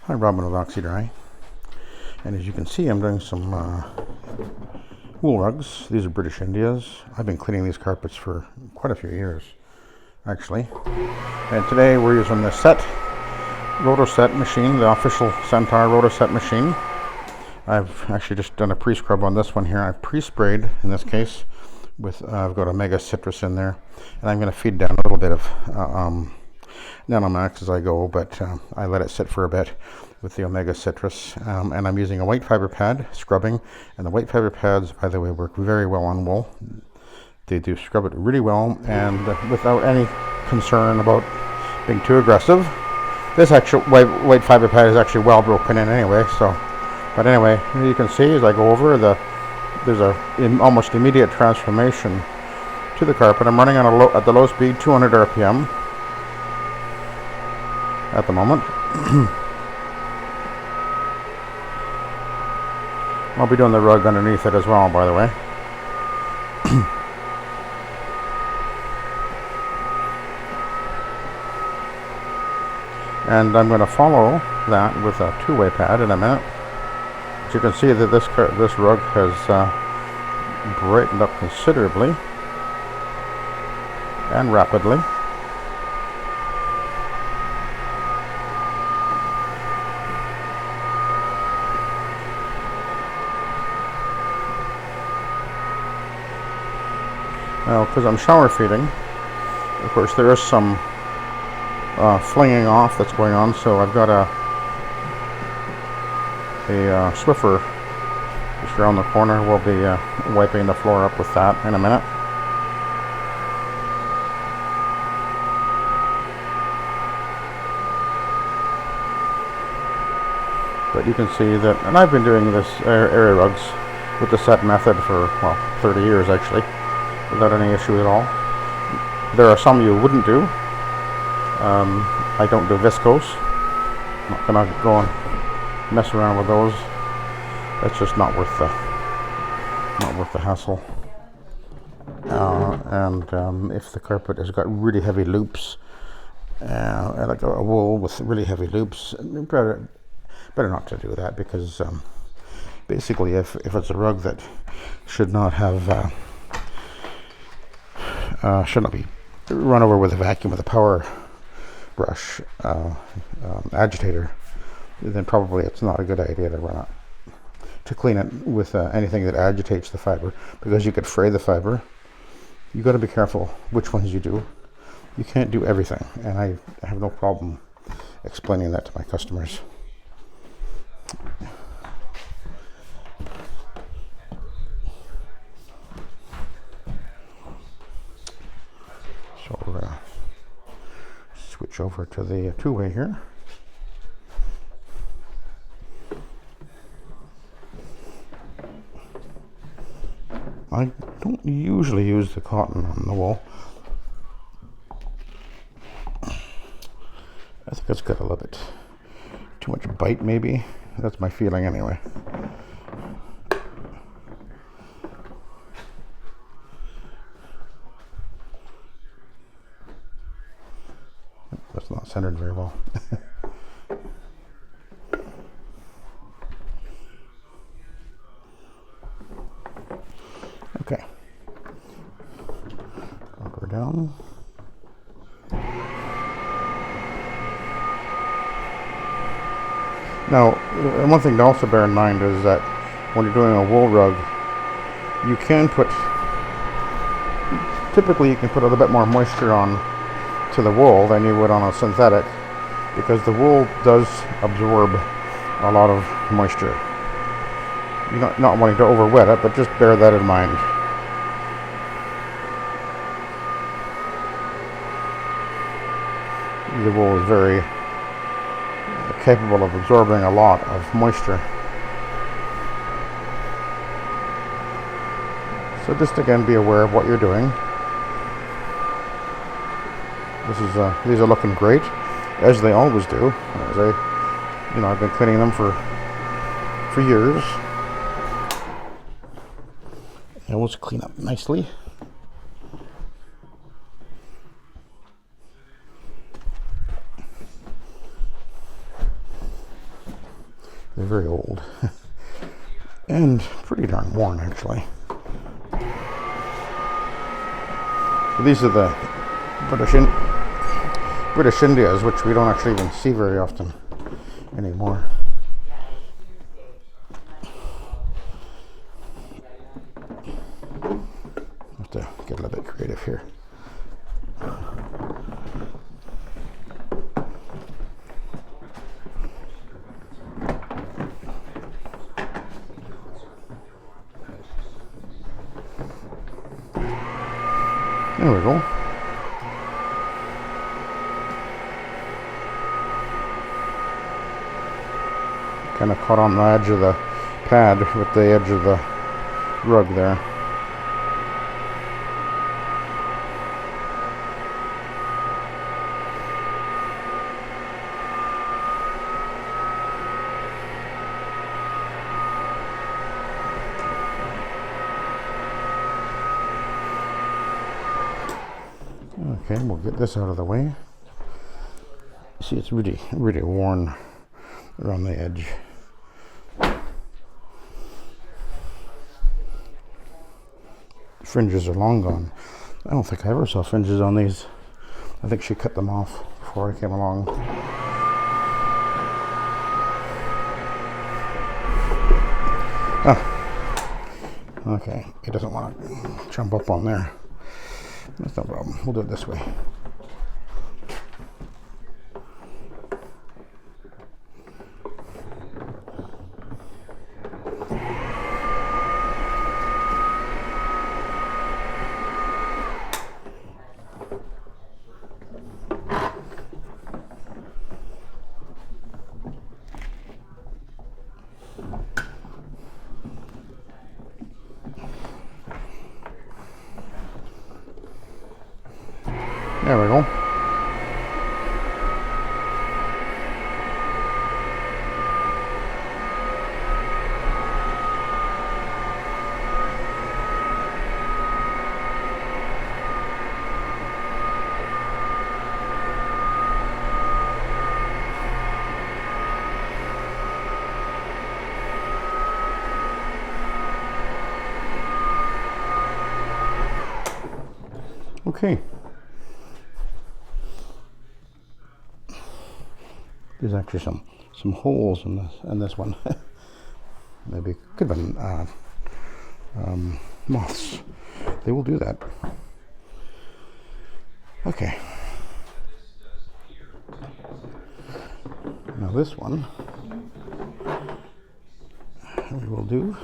Hi, Robin with Oxy-Dry, and as you can see, I'm doing some wool rugs. These are British Indias. I've been cleaning these carpets for quite a few years, actually. And today we're using the RotoSETT machine, the official Centaur RotoSETT machine. I've actually just done a pre-scrub on this one here. I've pre-sprayed, in this case, with I've got Omega Citrus in there, and I'm going to feed down a little bit of Nanomax as I go, but I let it sit for a bit with the Omega Citrus, and I'm using a white fiber pad scrubbing, and the white fiber pads, by the way, work very well on wool. They do scrub it really well, and without any concern about being too aggressive. This actual white fiber pad is actually well broken in anyway, so, but anyway, you can see as I go over, there's a almost immediate transformation to the carpet. I'm running on at the low speed, 200 RPM at the moment. I'll be doing the rug underneath it as well, by the way. And I'm going to follow that with a two-way pad in a minute. As you can see that this rug has brightened up considerably and rapidly. Now, because I'm shower feeding, of course, there is some flinging off that's going on, so I've got a Swiffer just around the corner. We'll be wiping the floor up with that in a minute. But you can see that, and I've been doing this area rugs with the SETT method for, well, 30 years actually, without any issue at all. There are some you wouldn't do. I don't do viscose. I'm not gonna go and mess around with those. That's just not worth the hassle. If the carpet has got really heavy loops, like a wool with really heavy loops, better not to do that, because basically, if it's a rug that should not have should not be run over with a vacuum with a power brush agitator, then probably it's not a good idea to clean it with anything that agitates the fiber, because you could fray the fiber. You got to be careful which ones you do. You can't do everything, and I have no problem explaining that to my customers. So we're going to switch over to the two-way here. I don't usually use the cotton on the wool. I think it's got a little bit too much bite, maybe. That's my feeling anyway. That's not centered very well. Okay. Drop her down. Now, one thing to also bear in mind is that when you're doing a wool rug, you can typically you can put a little bit more moisture on to the wool than you would on a synthetic, because the wool does absorb a lot of moisture. You're not wanting to over wet it, but just bear that in mind. The wool is very capable of absorbing a lot of moisture. So just again, be aware of what you're doing. These are looking great, as they always do. I've been cleaning them for years. They always clean up nicely. They're very old and pretty darn worn, actually. So these are the British Indias, which we don't actually even see very often anymore. Have to get a little bit creative here. There we go. Kind of caught on the edge of the pad with the edge of the rug there. Okay, we'll get this out of the way. See, it's really worn around the edge. Fringes are long gone. I don't think I ever saw fringes on these. I think she cut them off before I came along. Ah. Okay, he doesn't want to jump up on there. That's no problem. We'll do it this way. There we go. Okay. There's actually some holes in this one. Maybe could have been moths. They will do that. Okay. Now this one we will do.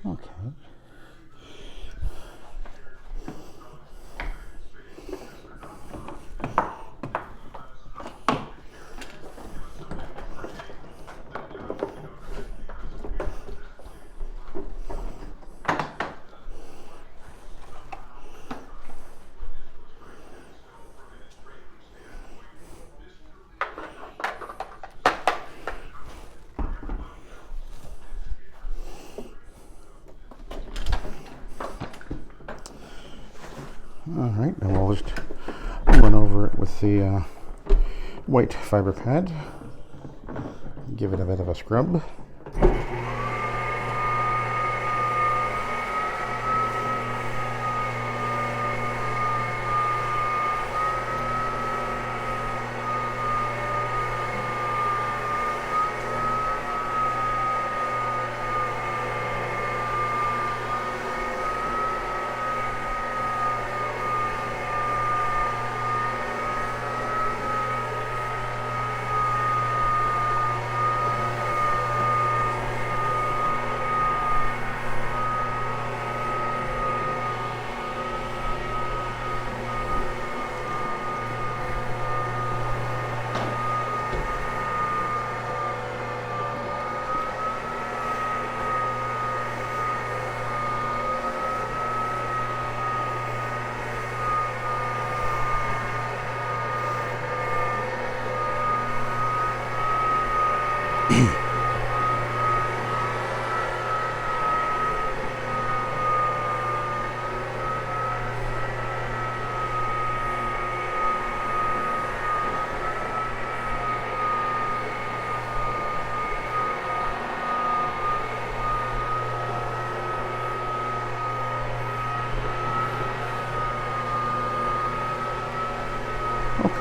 Okay. Alright, and we'll just run over it with the white fiber pad. Give it a bit of a scrub.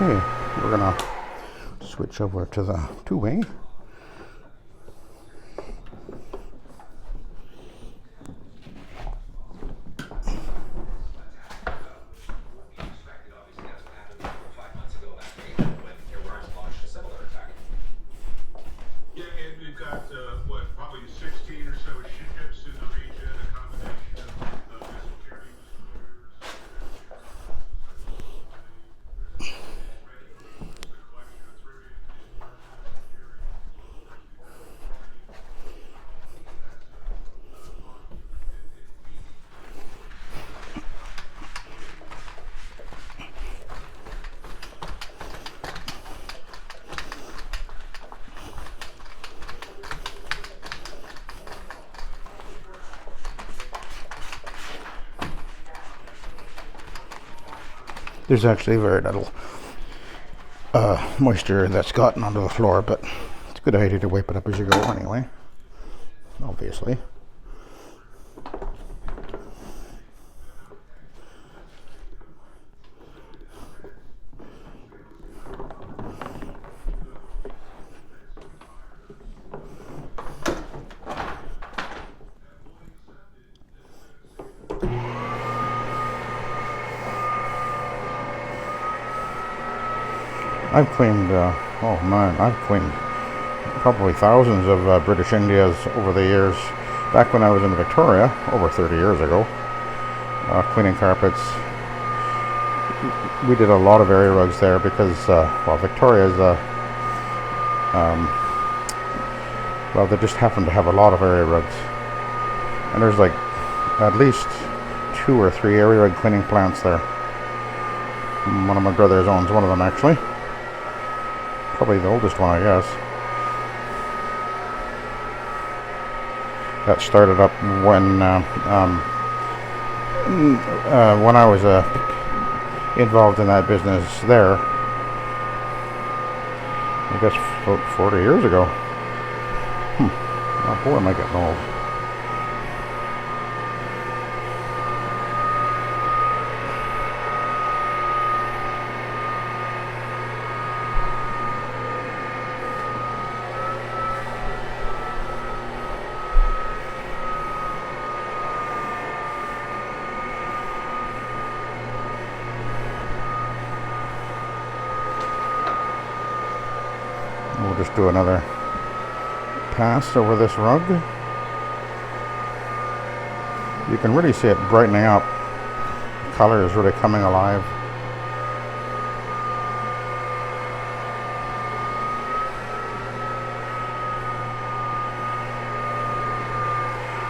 Okay, we're gonna switch over to the Tuway. Yeah, and we've got, probably 16 or so ships in the region, a combination of vessel carrying destroyers, ready for the collection of trivia and large vessel carrying destroyers because we've already There's actually very little moisture that's gotten onto the floor, but it's a good idea to wipe it up as you go anyway, obviously. I've cleaned, oh man, I've cleaned probably thousands of British Indias over the years. Back when I was in Victoria, over 30 years ago, cleaning carpets. We did a lot of area rugs there because, well, Victoria's, well, they just happen to have a lot of area rugs. And there's like at least 2 or 3 area rug cleaning plants there. One of my brothers owns one of them, actually. Probably the oldest one, I guess. That started up when I was involved in that business there. I guess 40 years ago. Oh boy, am I getting old. We'll just do another pass over this rug. You can really see it brightening up. The color is really coming alive.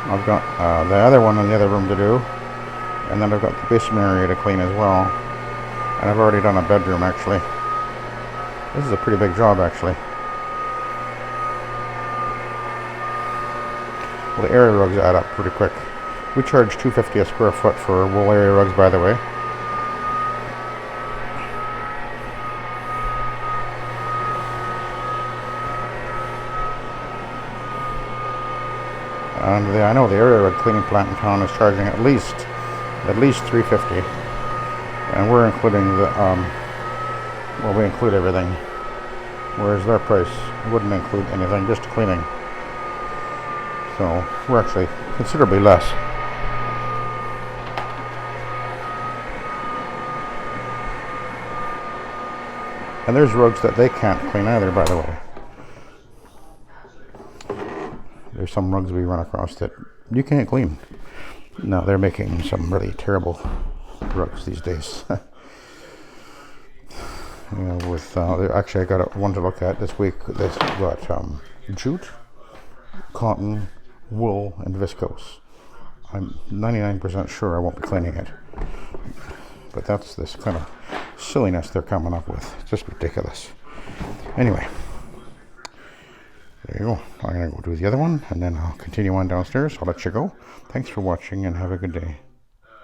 I've got the other one in the other room to do, and then I've got the basement area to clean as well. And I've already done a bedroom, actually. This is a pretty big job, actually. Well, the area rugs add up pretty quick. We charge $2.50 a square foot for wool area rugs, by the way. And I know the area rug cleaning plant in town is charging at least $3.50, and we're including the well, we include everything, whereas their price wouldn't include anything, just cleaning. So we're actually considerably less. And there's rugs that they can't clean either, by the way. There's some rugs we run across that you can't clean. No, they're making some really terrible rugs these days. You know, with actually I got one to look at this week. They've got jute, cotton, wool, and viscose. I'm 99% sure I won't be cleaning it. But that's this kind of silliness they're coming up with. It's just ridiculous. Anyway, there you go. I'm going to go do the other one, and then I'll continue on downstairs. I'll let you go. Thanks for watching, and have a good day.